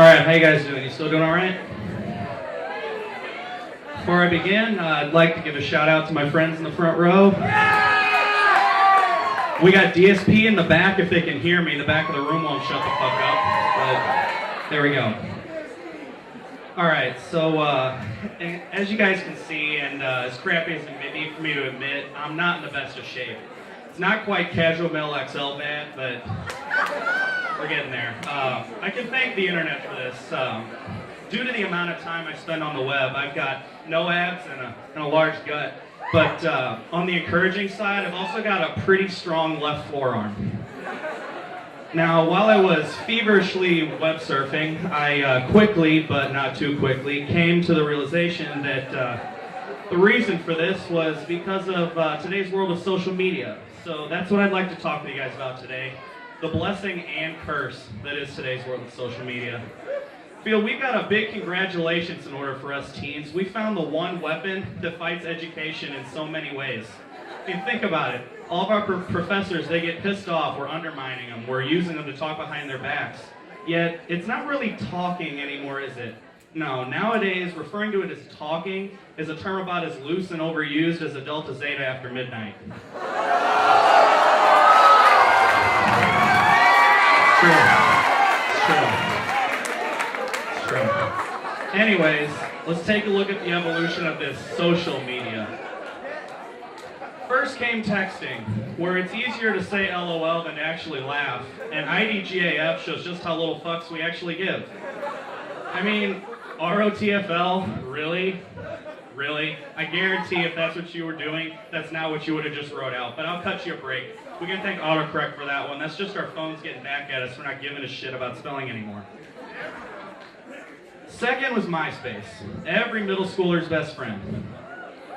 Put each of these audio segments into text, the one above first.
Alright, how you guys doing? You still doing alright? Before I begin, I'd like to give a shout out to my friends in the front row. We got DSP in the back, if they can hear me. The back of the room won't shut the fuck up, but there we go. Alright, so as you guys can see, and as crappy as it may be for me to admit, I'm not in the best of shape. It's not quite casual male XL bad, but we're getting there. I can thank the internet for this. Due to the amount of time I spend on the web, I've got no abs and a large gut. But on the encouraging side, I've also got a pretty strong left forearm. Now, while I was feverishly web surfing, I quickly, but not too quickly, came to the realization that the reason for this was because of today's world of social media. So that's what I'd like to talk to you guys about today. The blessing and curse that is today's world of social media. Phil, we've got a big congratulations in order for us teens. We found the one weapon that fights education in so many ways. I mean, think about it. All of our professors, they get pissed off. We're undermining them. We're using them to talk behind their backs. Yet, it's not really talking anymore, is it? No, nowadays, referring to it as talking is a term about as loose and overused as a Delta Zeta after midnight. It's true. Anyways, let's take a look at the evolution of this social media. First came texting, where it's easier to say LOL than to actually laugh, and IDGAF shows just how little fucks we actually give. I mean, ROTFL, really? Really? I guarantee if that's what you were doing, that's not what you would have just wrote out, but I'll cut you a break. We can thank autocorrect for that one. That's just our phones getting back at us for not giving a shit about spelling anymore. Second was MySpace, every middle schooler's best friend.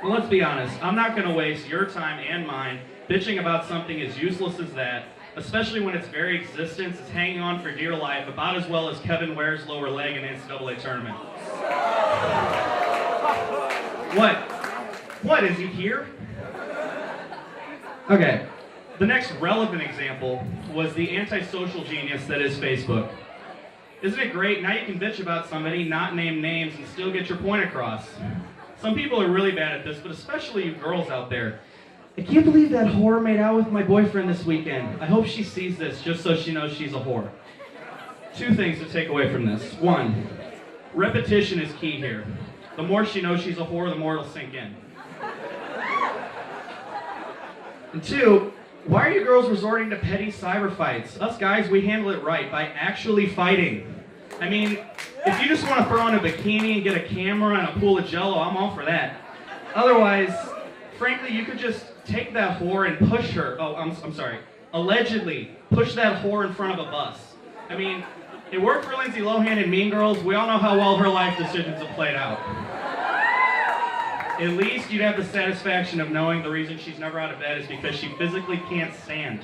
Well, let's be honest, I'm not going to waste your time and mine bitching about something as useless as that, especially when its very existence is hanging on for dear life about as well as Kevin Ware's lower leg in the NCAA tournament. What? What, is he here? Okay, the next relevant example was the antisocial genius that is Facebook. Isn't it great? Now you can bitch about somebody, not name names, and still get your point across. Some people are really bad at this, but especially you girls out there. I can't believe that whore made out with my boyfriend this weekend. I hope she sees this just so she knows she's a whore. Two things to take away from this. One, repetition is key here. The more she knows she's a whore, the more it'll sink in. And two, why are you girls resorting to petty cyber fights? Us guys, we handle it right by actually fighting. I mean, if you just want to throw on a bikini and get a camera and a pool of Jello, I'm all for that. Otherwise, frankly, you could just take that whore and push her. Oh, I'm sorry. Allegedly, push that whore in front of a bus. I mean, it worked for Lindsay Lohan in Mean Girls. We all know how well her life decisions have played out. At least you'd have the satisfaction of knowing the reason she's never out of bed is because she physically can't stand.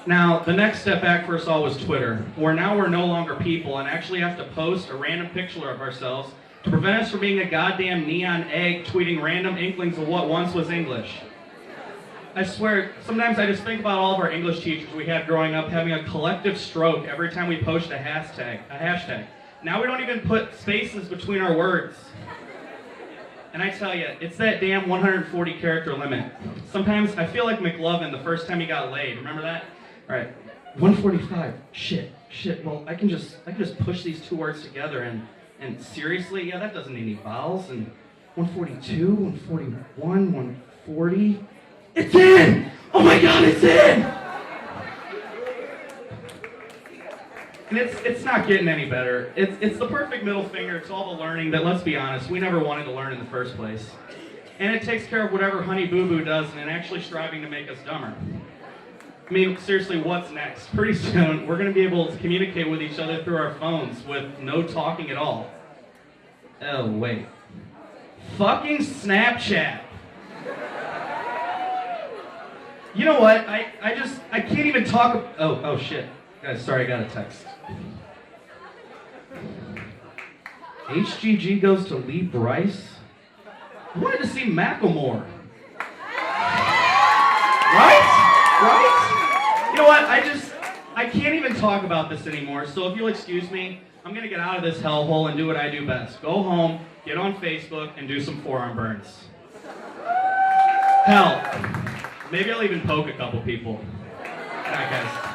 Now, the next step back for us all was Twitter, where now we're no longer people and actually have to post a random picture of ourselves to prevent us from being a goddamn neon egg tweeting random inklings of what once was English. I swear, sometimes I just think about all of our English teachers we had growing up having a collective stroke every time we post a hashtag. Now we don't even put spaces between our words. And I tell you, it's that damn 140 character limit. Sometimes I feel like McLovin the first time he got laid. Remember that? All right, 145. Shit. Well, I can just push these two words together and seriously, yeah, that doesn't need any vowels. And 142, 141, 140. It's in! Oh my God, it's in! And it's not getting any better. It's the perfect middle finger to all the learning that, let's be honest, we never wanted to learn in the first place. And it takes care of whatever Honey Boo Boo does and actually striving to make us dumber. I mean, seriously, what's next? Pretty soon, we're going to be able to communicate with each other through our phones with no talking at all. Oh, wait. Fucking Snapchat. You know what? I can't even talk. Oh shit. Guys, sorry, I got a text. HGG goes to Lee Bryce? I wanted to see Macklemore. Right? You know what? I can't even talk about this anymore, so if you'll excuse me, I'm gonna get out of this hellhole and do what I do best. Go home, get on Facebook, and do some forearm burns. Hell, maybe I'll even poke a couple people. All right, guys.